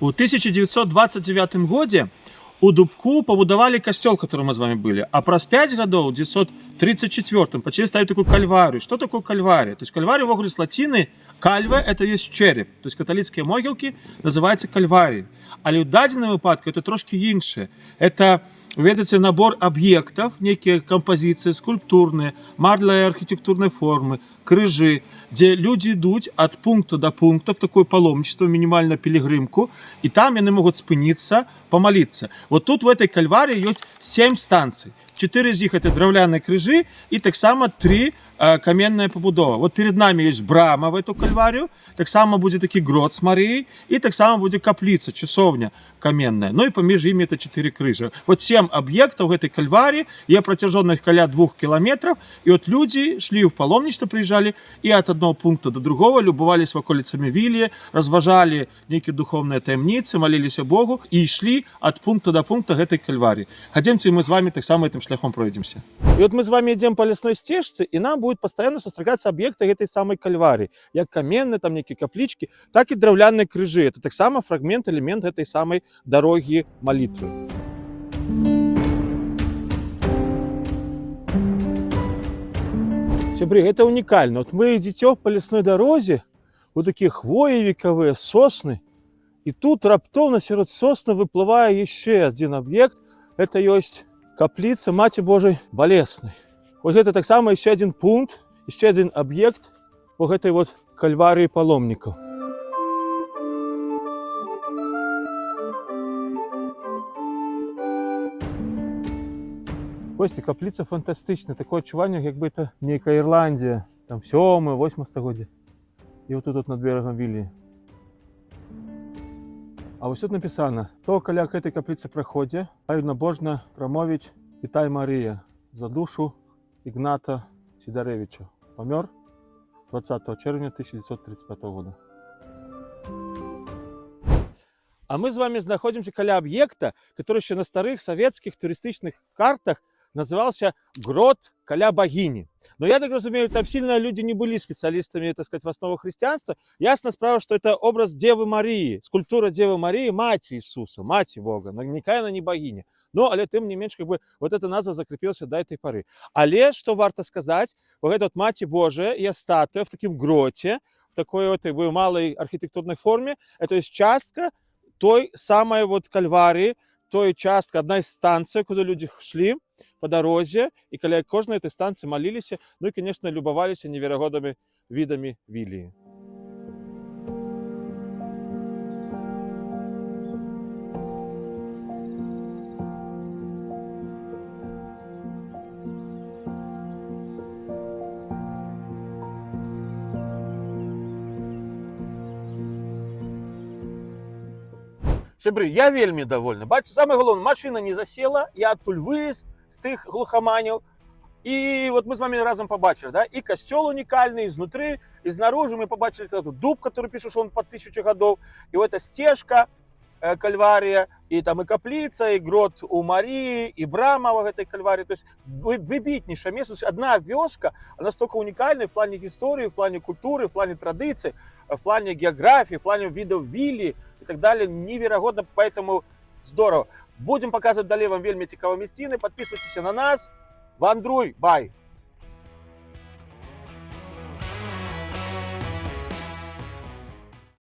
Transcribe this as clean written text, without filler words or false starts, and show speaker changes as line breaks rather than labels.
У 1929 годзе у Дубку пабудавалі касцёл, который мы з вами былі, а праз 5 гадоў у 1934 пачалі ставіць такую кальварыю. Что такое кальвария? То есть кальвария увогуле з лаціны кальва это есть череп. То есть каталіцкія могілкі называюцца кальваріяй. Але ў дадзеным выпадку это трошки іншае. Это, ведаеце, набор аб'ектаў, нейкія кампазіцыі скульптурныя, марлевыя архітэктурнай формы, крыжы, дзе людзі ідуць ад пункта до пункта в такое паломничество, минимально пилигримку, и там яны могут спыніцца, помолиться. Вот тут в этой кальварии есть 7 станций. 4 из них это драўляныя крыжы и так само 3 каменная побудова. Вот перед нами есть брама в эту кальварию, так само будет таки грот с Марией, и так само будет каплица, часовня каменная. Ну и помеж ими это 4 крыжа. Вот 7 объектов в этой кальварии, я протяженных каля 2 километров, и вот люди шли в паломничество, приезжали, и от одного пункта до другого любовались околицами Вильи, разважали некие духовные таемницы, молились Богу, и шли от пункта до пункта этой кальварии. Хотимте мы с вами так само этим шляхом пройдемся. И вот мы с вами идем по лесной стежце, и нам будет постоянно сустракаться объекты этой самой кальварии. Як каменные, там некие каплички, так и драўляныя крыжи. Это так само фрагмент, элемент этой самой дороги молитвы. Сябры, это уникально. Вот мы идете по лесной дороге, вот такие хвои вековые, сосны, и тут раптовно сярод сосны выплывает еще один объект. Это есть каплица Маці Божьей Болесной. Вот это так само еще один пункт, еще один объект вот этой вот кальварии паломников. Костя, каплица фантастична. Такое адчуванне, як бы это некая Ірландія, там 7-8 стагоддзе. І вот тут над берегом Вільі. А вот тут написано: хто каля этой каплицы праходзе, маю набожна прамовіць: «Вітай, Марія, за душу Игната Сидоревича». Помер 20 червня 1935 года. А мы с вами находимся каля объекта, который еще на старых советских туристичных картах назывался «Грот каля богини». Но я так разумею, там сильно люди не были специалистами, так сказать, в основах христианства. Ясно справа, что это образ Девы Марии, скульптура Девы Марии, Мати Иисуса, Мати Бога. Никакая она не богиня. Но, але тем не меньше, как бы, вот эта назва закрепилась до этой поры. Але, что варто сказать, вот эта вот Мати Божия и статуя в таком гроте, в такой вот малой архитектурной форме, это есть частка той самой вот кальварии, той частка, одна из станций, куда люди шли по дороге, и каля кожной этой станции молились, ну и, конечно, любовались невероятными видами Вилии. Сябры, я вельмі довольны. Бачите, самое главное, машина не засела, я адтуль вылез з тых глухоманів. И вот мы с вами разом побачили, да, и костел уникальный изнутри, и снаружи мы побачили этот дуб, который пишут, что он под 1000 годов, и вот эта стежка, кальвария, и там и каплица, и грот у Марии, и брама в этой кальварии. То есть выбитнейшее место. Одна вёска, она настолько уникальная в плане истории, в плане культуры, в плане традиций, в плане географии, в плане видов Вилли и так далее. Невероятно, поэтому здорово. Будем показывать далее вам вельмі цікавыя месціны. Подписывайтесь на нас. Вандруй, бай!